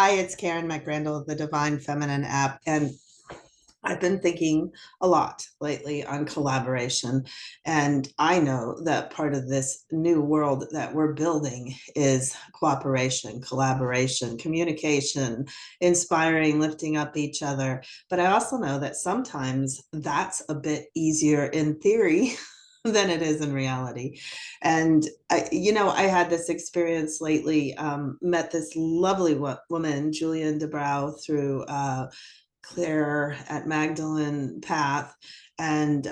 Hi, it's Caryn MacGrandle of the Divine Feminine app, and I've been thinking a lot lately on collaboration. And I know that part of this new world that we're building is cooperation, collaboration, communication, inspiring, lifting up each other. But I also know that sometimes that's a bit easier in theory than it is in reality. And I had this experience lately. Met this lovely woman, Julian DeBrow, through Claire at Magdalene Path. And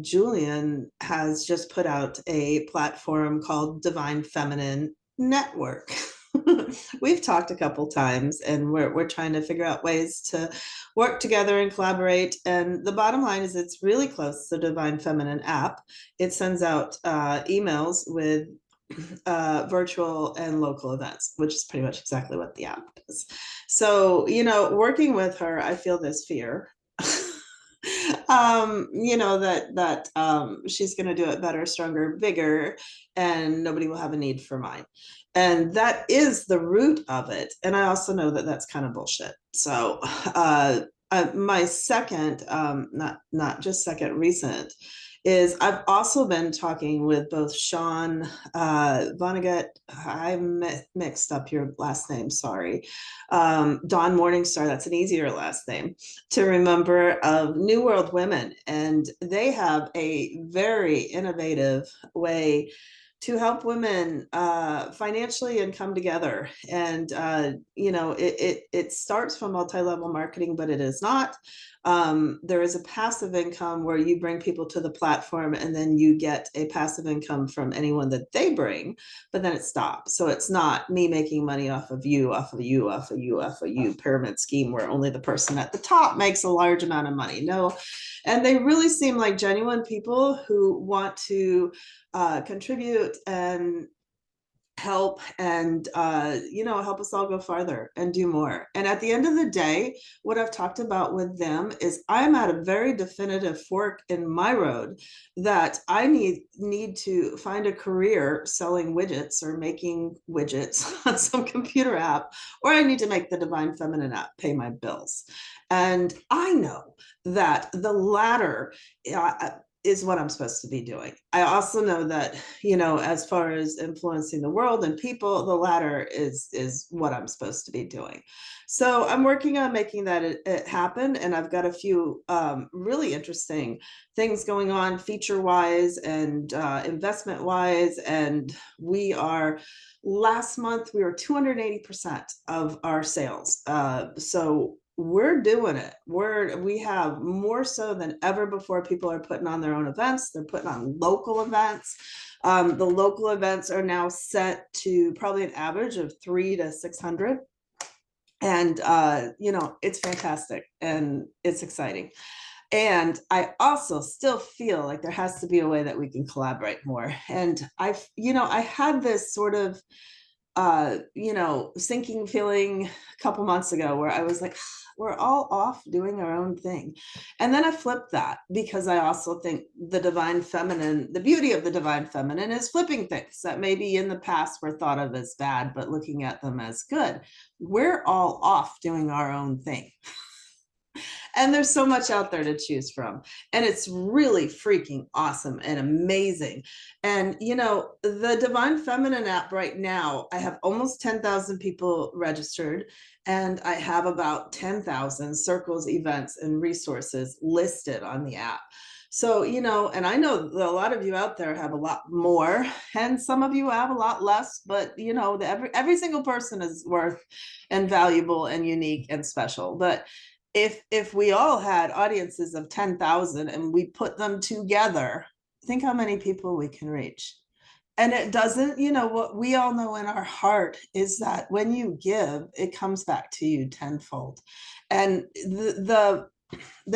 Julian has just put out a platform called Divine Feminine Network. We've talked a couple times, and we're trying to figure out ways to work together and collaborate. And the bottom line is it's really close to the Divine Feminine app. It sends out emails with virtual and local events, which is pretty much exactly what the app does. So, working with her, I feel this fear. That she's going to do it better, stronger, bigger, and nobody will have a need for mine. And that is the root of it. And I also know that that's kind of bullshit. So, my second, not just second, recent is I've also been talking with both Sean Vonnegut. I mixed up your last name, sorry. Dawn Morningstar, that's an easier last name to remember, of New World Women. And they have a very innovative way to help women financially and come together. And it starts from multi-level marketing, but it is not. There is a passive income where you bring people to the platform and then you get a passive income from anyone that they bring, but then it stops. So it's not me making money off of you, off of you, off of you, off of you pyramid scheme where only the person at the top makes a large amount of money. No. And they really seem like genuine people who want to contribute and help, and help us all go farther and do more. And at the end of the day, what I've talked about with them is I'm at a very definitive fork in my road that I need to find a career selling widgets or making widgets on some computer app, or I need to make the Divine Feminine app pay my bills. And I know that the latter is what I'm supposed to be doing. I also know that, as far as influencing the world and people, the latter is what I'm supposed to be doing. So I'm working on making that it happen. And I've got a few really interesting things going on feature wise and investment wise. And last month, we were 280% of our sales. So we're doing it. We have more so than ever before. People are putting on their own events. They're putting on local events. The local events are now set to probably an average of 300 to 600. And, it's fantastic and it's exciting. And I also still feel like there has to be a way that we can collaborate more. And I had this sort of sinking feeling a couple months ago where I was like, we're all off doing our own thing. And then I flipped that because I also think the beauty of the Divine Feminine is flipping things that maybe in the past were thought of as bad, but looking at them as good. We're all off doing our own thing. And there's so much out there to choose from. And it's really freaking awesome and amazing. And, the Divine Feminine app right now, I have almost 10,000 people registered, and I have about 10,000 circles, events, and resources listed on the app. So, and I know that a lot of you out there have a lot more, and some of you have a lot less, but every single person is worth and valuable and unique and special. But if we all had audiences of 10,000 and we put them together, think how many people we can reach. And it doesn't, what we all know in our heart is that when you give, it comes back to you tenfold. And the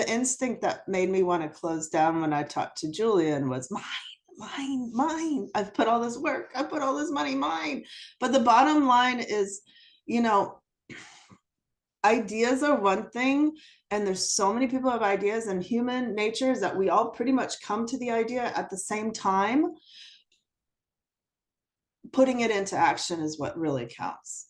instinct that made me want to close down when I talked to Julian was mine. I've put all this work, I put all this money, mine. But the bottom line is, ideas are one thing, and there's so many people have ideas, and human nature is that we all pretty much come to the idea at the same time. Putting it into action is what really counts.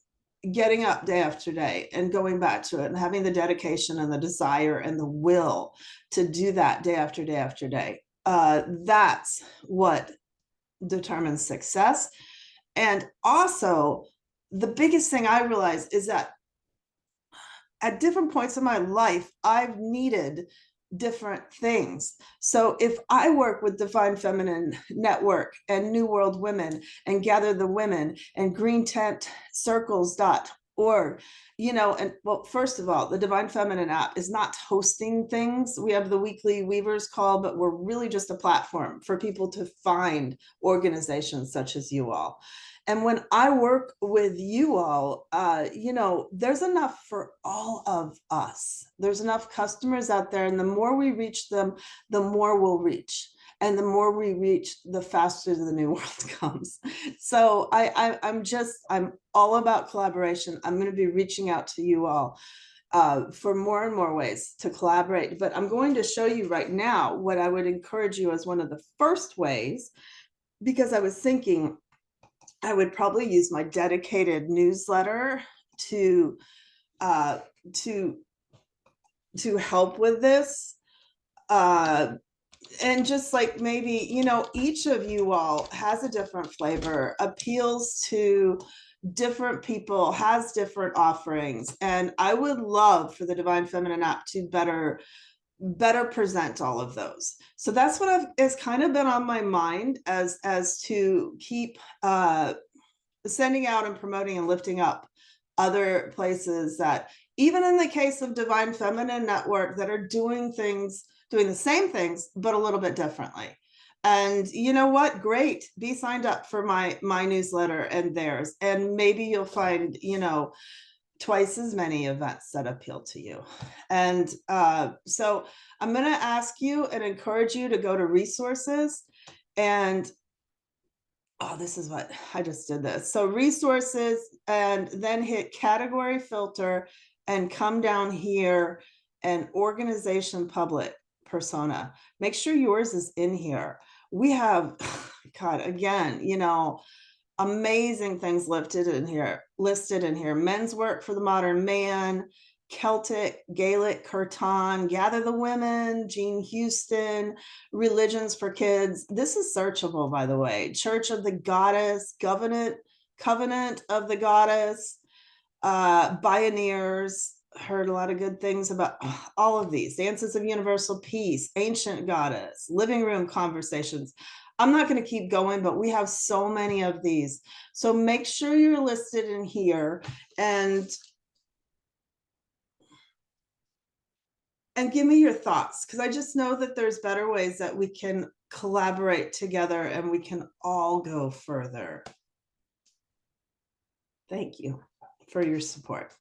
getting up day after day and going back to it and having the dedication and the desire and the will to do that day after day after day. That's what determines success. And also, the biggest thing I realized is that at different points in my life, I've needed different things. So if I work with Divine Feminine Network and New World Women and Gather the Women and greententcircles.org, and well, first of all, the Divine Feminine app is not hosting things. We have the weekly Weavers call, but we're really just a platform for people to find organizations such as you all. And when I work with you all, there's enough for all of us. There's enough customers out there, and the more we reach them, the more we'll reach. And the more we reach, the faster the new world comes. So I'm all about collaboration. I'm going to be reaching out to you all for more and more ways to collaborate. But I'm going to show you right now what I would encourage you as one of the first ways, because I was thinking, I would probably use my dedicated newsletter to uh, to help with this. And just like maybe, each of you all has a different flavor, appeals to different people, has different offerings. And I would love for the Divine Feminine app to better present all of those. So that's what has kind of been on my mind as to keep sending out and promoting and lifting up other places that, even in the case of Divine Feminine Network, that are doing the same things, but a little bit differently. And you know what? Great. Be signed up for my newsletter and theirs. And maybe you'll find, twice as many events that appeal to you. And so I'm going to ask you and encourage you to go to resources and this is what I just did this. So resources, and then hit category filter and come down here and organization public persona. Make sure yours is in here. We have, God, again, amazing things listed in here. Men's work for the modern man, Celtic, Gaelic, Kirtan, Gather the Women, Jean Houston, Religions for Kids. This is searchable, by the way. Church of the Goddess, Covenant of the Goddess, Pioneers. Heard a lot of good things about all of these. Dances of Universal Peace, Ancient Goddess, Living Room Conversations. I'm not going to keep going, but we have so many of these. So make sure you're listed in here and give me your thoughts, because I just know that there's better ways that we can collaborate together and we can all go further. Thank you for your support.